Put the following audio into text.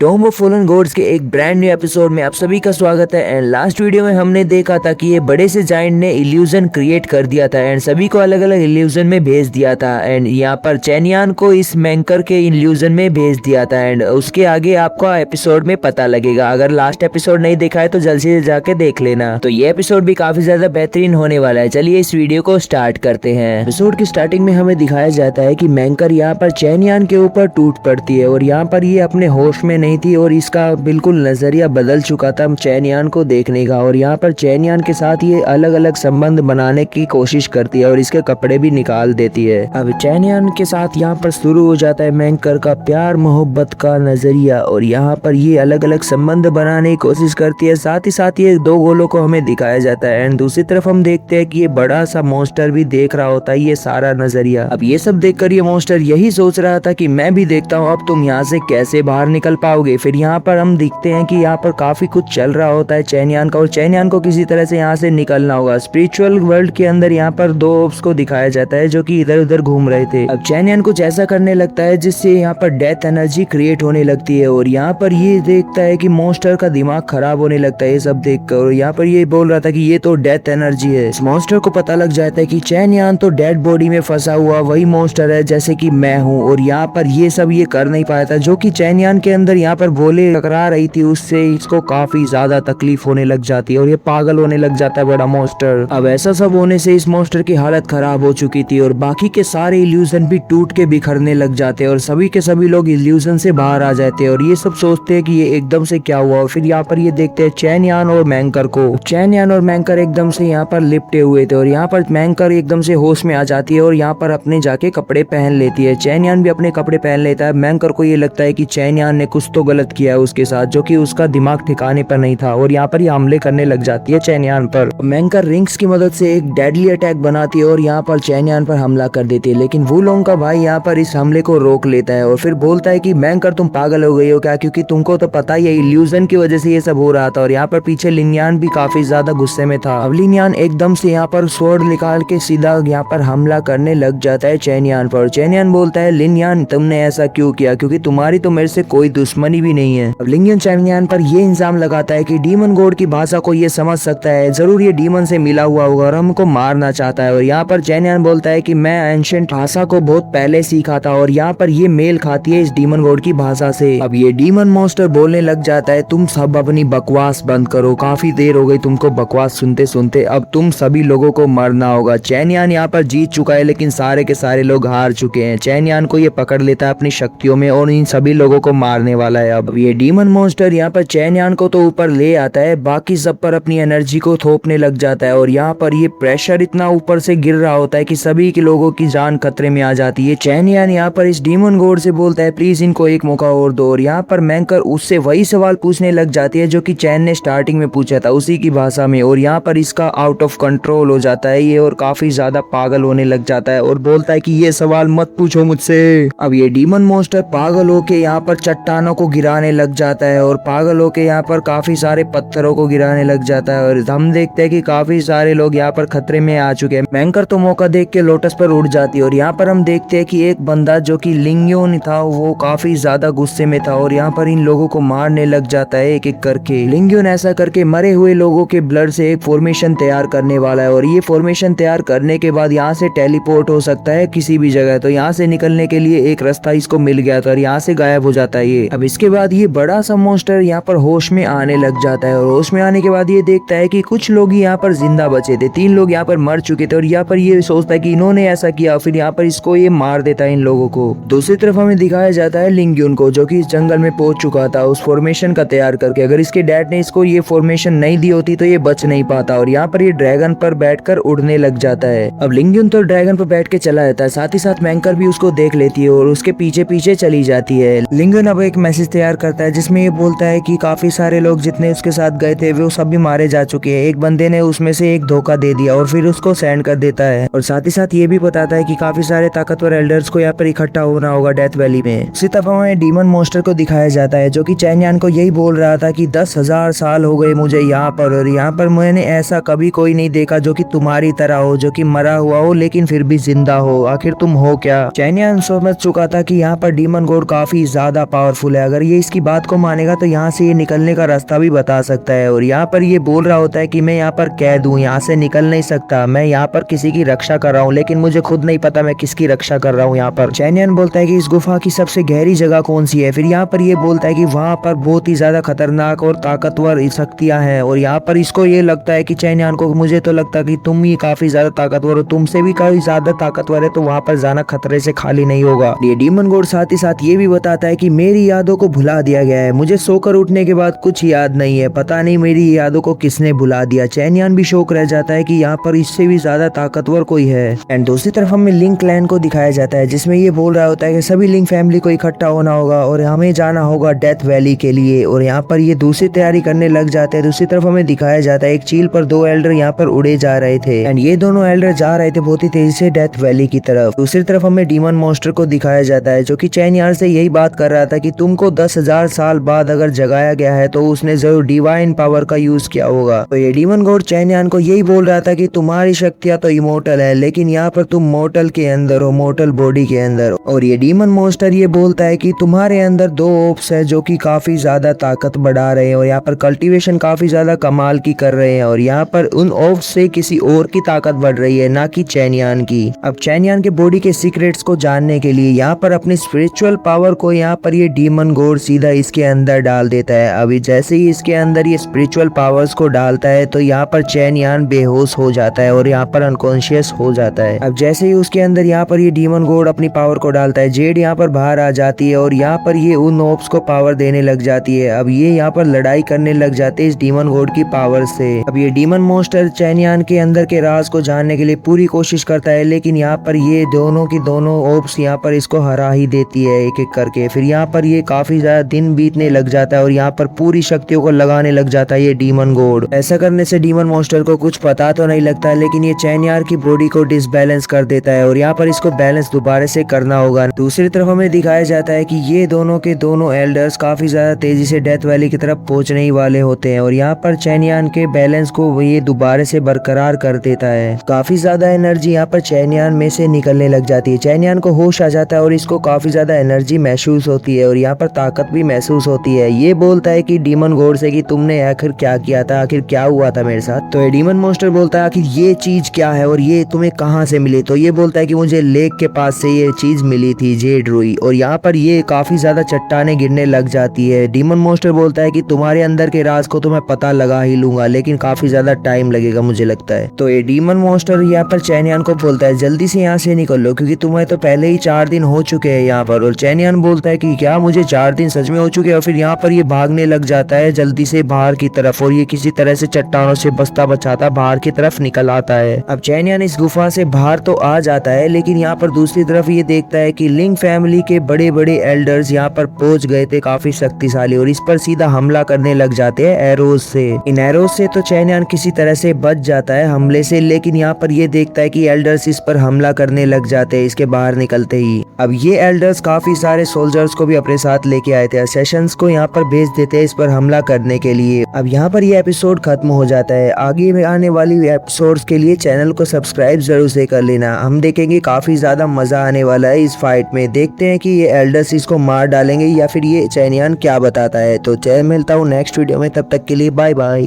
Tomb of fallen God's के एक brand new episode में आप सभी का स्वागत है। एंड लास्ट वीडियो में हमने देखा था कि ये बड़े से जायंट ने इल्यूजन क्रिएट कर दिया था एंड सभी को अलग अलग इल्यूजन में भेज दिया था। एंड यहाँ पर चैनियान को इस मैंकर के इल्यूजन में भेज दिया था। एंड उसके आगे आपको एपिसोड में पता लगेगा। अगर लास्ट एपिसोड नहीं देखा है तो जल्द से जल्द जाके देख लेना। तो ये एपिसोड भी काफी ज्यादा बेहतरीन होने वाला है। चलिए इस वीडियो को स्टार्ट करते हैं। एपिसोड की स्टार्टिंग में हमें दिखाया जाता है कि मैंकर यहाँ पर चैनियान के ऊपर टूट पड़ती है और यहाँ पर ये अपने होश में नहीं थी और इसका बिल्कुल नजरिया बदल चुका था चैनियान को देखने का। और यहाँ पर चैनियान के साथ ये अलग अलग संबंध बनाने की कोशिश करती है और इसके कपड़े भी निकाल देती है। अब चैनियान के साथ यहाँ पर शुरू हो जाता है मैंकर का प्यार मोहब्बत का नजरिया और यहाँ पर ये अलग अलग संबंध बनाने की कोशिश करती है। साथ ही साथ ये दो गोलों को हमें दिखाया जाता है एंड दूसरी तरफ हम देखते हैं कि ये बड़ा सा मॉन्स्टर भी देख रहा होता है ये सारा नजरिया। अब ये सब देखकर ये मॉन्स्टर यही सोच रहा था कि मैं भी देखता हूँ अब तुम यहाँ से कैसे बाहर निकल पाओगे। फिर यहाँ पर हम दिखते हैं कि यहाँ पर काफी कुछ चल रहा होता है चैनियान का और चैनियान को किसी तरह से यहाँ से निकलना होगा। स्पिरिचुअल वर्ल्ड के अंदर यहाँ पर दो ऑब्स को दिखाया जाता है जो कि इधर उधर घूम रहे थे। अब चैनियान कुछ ऐसा करने लगता है जिससे यहाँ पर डेथ एनर्जी क्रिएट होने लगती है और यहाँ पर ये देखता है कि मॉन्स्टर का दिमाग खराब होने लगता है ये सब देखकर। और यहाँ पर ये बोल रहा था कि ये तो डेथ एनर्जी है। इस मॉन्स्टर को पता लग जाता है कि चैनियान तो डेड बॉडी में फंसा हुआ वही मॉन्स्टर है जैसे कि मैं हूँ और यहाँ पर ये सब ये कर नहीं पाया था जो कि चैनियान के अंदर यहाँ पर बोले टकरा रही थी उससे इसको काफी ज्यादा तकलीफ होने लग जाती है और ये पागल होने लग जाता है बड़ा मॉन्स्टर। अब ऐसा सब होने से इस मॉन्स्टर की हालत खराब हो चुकी थी और बाकी के सारे इल्यूजन भी टूट के बिखरने लग जाते हैं और सभी के सभी लोग इल्यूजन से बाहर आ जाते हैं और ये सब सोचते हैं कि ये एकदम से क्या हुआ। और फिर यहाँ पर ये देखते हैं चैनियान और मैंकर को। चैनियान और मैंकर एकदम से यहाँ पर लिपटे हुए थे और यहाँ पर मैंकर एकदम से होश में आ जाती है और यहाँ पर अपने जाके कपड़े पहन लेती है। चैनियान भी अपने कपड़े पहन लेता है। मैंकर को ये लगता है कि चैनियान ने कुछ तो गलत किया है उसके साथ जो कि उसका दिमाग ठिकाने पर नहीं था और यहाँ पर ये हमले करने लग जाती है चैनियान पर। मैंकर रिंग्स की मदद से एक डेडली अटैक बनाती है और यहाँ पर चैनियान पर हमला कर देती है। लेकिन वुलोंग का भाई यहाँ पर इस हमले को रोक लेता है और फिर बोलता है कि मैंकर तुम पागल हो गई हो क्या, क्योंकि तुमको तो पता ही है इल्यूजन की वजह से ये सब हो रहा था। और यहाँ पर पीछे लिनियान भी काफी ज्यादा गुस्से में था। अब लिनियान एकदम से यहाँ पर स्वॉर्ड निकाल के सीधा यहाँ पर हमला करने लग जाता है चैनियान पर। चैनियान बोलता है लिनियान तुमने ऐसा क्यों किया, क्योंकि तुम्हारी तो मेरे से कोई दुश्मनी भी नहीं है। अब लिनियन चैनियान पर ये इल्जाम लगाता है कि डीमन गॉड की भाषा को ये समझ सकता है, जरूर ये डीमन से मिला हुआ होगा और हमको मारना चाहता है। और यहाँ पर चैनियान बोलता है कि मैं एंशिएंट भाषा को बहुत पहले सीखा था और यहाँ पर ये मेल खाती है इस डीमन गॉड की भाषा से। अब ये डीमन मॉन्स्टर बोलने लग जाता है तुम सब अपनी बकवास बंद करो, काफी देर हो गई तुमको बकवास सुनते सुनते, अब तुम सभी लोगों को मरना होगा। चैनियान यहाँ पर जीत चुका है लेकिन सारे के सारे लोग हार चुके हैं। चैनियान को ये पकड़ लेता है अपनी शक्तियों में और इन सभी लोगों को मारने वाला है। अब ये डीमन मॉन्स्टर यहाँ पर चैनियान को तो ऊपर ले आता है, बाकी सब पर अपनी एनर्जी को थोपने लग जाता है और यहाँ पर ये प्रेशर इतना ऊपर से गिर रहा होता है कि सभी के लोगों की जान खतरे में आ जाती है। चैनियान यहाँ पर इस डीमन गॉड से बोलता है प्लीज इनको एक मौका और दो। और यहाँ पर मैंकर उससे वही सवाल पूछने लग जाती है जो कि चैन ने स्टार्टिंग में पूछा था उसी की भाषा में। और यहाँ पर इसका आउट ऑफ कंट्रोल हो जाता है ये और काफी ज्यादा पागल होने लग जाता है और बोलता है कि ये सवाल मत पूछो मुझसे। अब ये डीमन मॉन्स्टर पागल होके यहाँ पर चट्टानों को गिराने लग जाता है और पागल होके यहाँ पर काफी सारे पत्थरों को गिराने लग जाता है और हम देखते हैं कि काफी सारे लोग यहाँ पर खतरे में आ चुके हैं। मैंकर तो मौका देख के लोटस पर उड़ जाती है और यहाँ पर हम देखते हैं कि एक बंदा जो कि लिंग्योन था वो काफी ज्यादा गुस्से में था और यहाँ पर इन लोगों को मारने लग जाता है एक एक करके। लिंग्योन ऐसा करके मरे हुए लोगों के ब्लड से एक फॉर्मेशन तैयार करने वाला है और ये फॉर्मेशन तैयार करने के बाद यहाँ से टेलीपोर्ट हो सकता है किसी भी जगह। तो यहाँ से निकलने के लिए एक रास्ता इसको मिल गया था और यहाँ से गायब हो जाता है ये। अब इसके बाद ये बड़ा सा मॉन्स्टर यहाँ पर होश में आने लग जाता है और होश में आने के बाद ये देखता है कि कुछ लोग यहाँ पर जिंदा बचे थे, 3 लोग यहाँ पर मर चुके थे और यहाँ पर ये सोचता है कि इन्होंने ऐसा किया, फिर यहाँ पर इसको ये मार देता है इन लोगों को। दूसरी तरफ हमें दिखाया जाता है लिंग्यून को जो कि इस जंगल में पहुंच चुका था उस फॉर्मेशन का तैयार करके। अगर इसके डैड ने इसको ये फॉर्मेशन नहीं दी होती तो ये बच नहीं पाता और यहाँ पर ये ड्रैगन पर बैठकर उड़ने लग जाता है। अब लिंग्यून तो ड्रैगन पर बैठ के चला जाता है, साथ ही साथ मैंकर भी उसको देख लेती है और उसके पीछे पीछे चली जाती है। लिंग्यून अब एक मैसेज तैयार करता है जिसमें ये बोलता है कि काफी सारे लोग जितने उसके साथ गए थे वो सब भी मारे जा चुके हैं, एक बंदे ने उसमें से एक धोखा दे दिया और फिर उसको सेंड कर देता है। और साथ ही साथ ये भी बताता है कि काफी सारे ताकतवर एल्डर्स को यहाँ पर इकट्ठा होना होगा डेथ वैली में। उसी तरफ हमें डीमन मॉन्स्टर को दिखाया जाता है जो कि चैनियान को यही बोल रहा था कि 10,000 साल हो गए मुझे यहाँ पर और यहाँ पर मैंने ऐसा कभी कोई नहीं देखा जो कि तुम्हारी तरह हो, जो कि मरा हुआ हो लेकिन फिर भी जिंदा हो, आखिर तुम हो क्या। चैनियान समझ चुका था कि यहाँ पर डीमन गॉड काफी ज्यादा पावरफुल है। अगर ये इसकी बात को मानेगा तो यहाँ से ये निकलने का रास्ता भी बता सकता है। और यहाँ पर ये बोल रहा होता है कि मैं यहाँ पर कैद हूँ, यहाँ से निकल नहीं सकता, मैं यहाँ पर किसी की रक्षा कर रहा हूँ, लेकिन मुझे खुद नहीं पता मैं किसकी रक्षा कर रहा हूँ। यहाँ पर चैन यान बोलता है कि इस गुफा की सबसे गहरी जगह कौन सी है। फिर यहाँ पर ये बोलता है कि वहाँ पर बहुत ही ज्यादा खतरनाक और ताकतवर शक्तियां हैं। और यहाँ पर इसको ये लगता है कि चैन यान को, मुझे तो लगता है कि तुम ही काफी ज्यादा ताकतवर हो, तुमसे भी काफी ज्यादा ताकतवर है, तो वहाँ पर जाना खतरे से खाली नहीं होगा। ये डीमन गॉड साथ ही साथ ये भी बताता है कि मेरी यादों को भुला दिया गया है, मुझे सोकर उठने के बाद कुछ याद नहीं है, पता नहीं मेरी यादों को किसने भुला दिया। चैन यान भी शौक रह जाता है कि यहाँ पर इससे भी ज्यादा ताकतवर कोई है। एंड दूसरी तरफ हमें लिंक क्लैन को दिखाया जाता है, जिसमें ये बोल रहा होता है कि सभी लिंक फैमिली को इकट्ठा होना होगा और हमें जाना होगा डेथ वैली के लिए। और यहाँ पर ये दूसरी तैयारी करने लग जाते हैं। दूसरी तरफ हमें दिखाया जाता है एक चील पर दो एल्डर यहाँ पर उड़े जा रहे थे एंड ये दोनों एल्डर जा रहे थे बहुत ही तेजी से डेथ वैली की तरफ। दूसरी तरफ हमें डीमन मॉन्स्टर को दिखाया जाता है, जो कि चैन यान से यही बात कर रहा था कि तुमको 10,000 साल बाद अगर जगाया गया है तो उसने जरूर डिवाइन पावर का यूज किया होगा। तो ये डीमन गॉड चैन यान को यही बोल रहा था कि तुम्हारी शक्तियां तो इमोर्टल है, लेकिन यहाँ पर तुम मोर्टल के अंदर हो, मोर्टल बॉडी के अंदर। और ये डीमन मॉन्स्टर ये बोलता है कि तुम्हारे अंदर दो ओप्स है जो कि काफी ज्यादा ताकत बढ़ा रहे हैं और यहाँ पर कल्टीवेशन काफी ज्यादा कमाल की कर रहे हैं और यहाँ पर उन ओप्स से किसी और की ताकत बढ़ रही है, ना कि चैन यान की। अब चैन यान के बॉडी के सीक्रेट्स को जानने के लिए यहाँ पर अपनी स्पिरिचुअल पावर को यहाँ पर ये डीमन गॉड सीधा इसके अंदर डाल देता है। अभी जैसे ही इसके अंदर ये स्पिरिचुअल पावर्स को डालता है तो यहाँ पर चैन यान बेहोश हो जाता है और यहाँ पर अनकॉन्शियस हो जाता है। अब जैसे ही उसके अंदर यहाँ पर ये डीमन गॉड अपनी पावर को डालता है, जेड यहाँ पर बाहर आ जाती है और यहाँ पर ये उन ओप्स को पावर देने लग जाती है। अब ये यहाँ पर लड़ाई करने लग जाते हैं इस डीमन गॉड की पावर से। अब ये डीमन मॉन्स्टर चैन यान के अंदर के राज को जानने के लिए पूरी कोशिश करता है, लेकिन यहाँ पर ये दोनों की दोनों ओप्स यहाँ पर इसको हरा ही देती है एक एक करके। फिर यहाँ पर ये काफी ज्यादा दिन बीतने लग जाता है और यहाँ पर पूरी शक्तियों को लगाने लग जाता है ये डीमन गॉड। ऐसा करने से डीमन मॉन्स्टर को कुछ पता तो नहीं लगता, लेकिन ये चैन यान की बॉडी को डिसबैलेंस कर देता है और यहाँ पर इसको बैलेंस दोबारा से करना होगा। दूसरी तरफ हमें दिखाया जाता है कि ये दोनों के दोनों एल्डर्स काफी ज्यादा तेजी से डेथ वैली की तरफ पहुंचने ही वाले होते हैं और यहाँ पर चैन यान के बैलेंस को ये दोबारा से बरकरार कर देता है। काफी ज्यादा एनर्जी यहाँ पर चैन यान में से निकलने लग जाती है। चैन यान को होश आ जाता है और इसको काफी ज्यादा एनर्जी महसूस होती है और यहाँ पर ताकत भी महसूस होती है। ये बोलता है कि डीमन गॉड से कि तुमने आखिर क्या किया था, आखिर क्या हुआ था मेरे साथ। तो ये डीमन मॉन्स्टर बोलता है आखिर ये चीज क्या है और ये तुम्हें कहाँ से मिली। तो ये बोलता है कि मुझे लेक के पास से ये चीज मिली थी, जेड रुई। और यहाँ पर ये काफी ज्यादा चट्टाने गिरने लग जाती है। डीमन मॉन्स्टर बोलता है कि तुम्हारे अंदर के राज को तो मैं पता लगा ही लूंगा, लेकिन काफी ज्यादा टाइम लगेगा मुझे लगता है। तो ये डीमन मॉन्स्टर यहाँ पर चैन यान को बोलता है जल्दी से यहाँ से निकलो, क्योंकि तुम्हें तो पहले ही 4 दिन हो चुके हैं यहाँ पर। और चैन यान बोलता है कि क्या मुझे 4 दिन सच में हो चुके हैं। और फिर यहाँ पर ये भागने लग जाता है जल्दी से बाहर की तरफ और ये किसी तरह से चट्टानों से बचता बचाता बाहर की तरफ निकल आता है। अब चैन यान इस गुफा से बाहर तो आ जाता है, लेकिन यहाँ पर दूसरी तरफ ये देखता है कि लिंक फैमिली के बड़े बड़े एल्डर्स यहाँ पर पहुंच गए थे, काफी शक्तिशाली, और इस पर सीधा हमला करने लग जाते हैं एरोज से। इन एरोज से तो चैन यान किसी तरह से बच जाता है हमले से, लेकिन यहाँ पर ये देखता है कि एल्डर्स इस पर हमला करने लग जाते हैं इसके बाहर निकलते ही। अब ये एल्डर्स काफी सारे सोल्जर्स को भी अपने साथ लेके आए थे, सेशंस को यहाँ पर भेज देते हैं इस पर हमला करने के लिए। अब यहाँ पर ये एपिसोड खत्म हो जाता है। आगे में आने वाली एपिसोड्स के लिए चैनल को सब्सक्राइब जरूर से कर लेना। हम देखेंगे काफी ज्यादा मजा आने वाला है इस फाइट में। देखते हैं कि ये एल्डर्स इसको मार डालेंगे या फिर ये चैन यान क्या बताता है। तो चैनल मिलता हूँ नेक्स्ट वीडियो में, तब तक के लिए बाय बाय।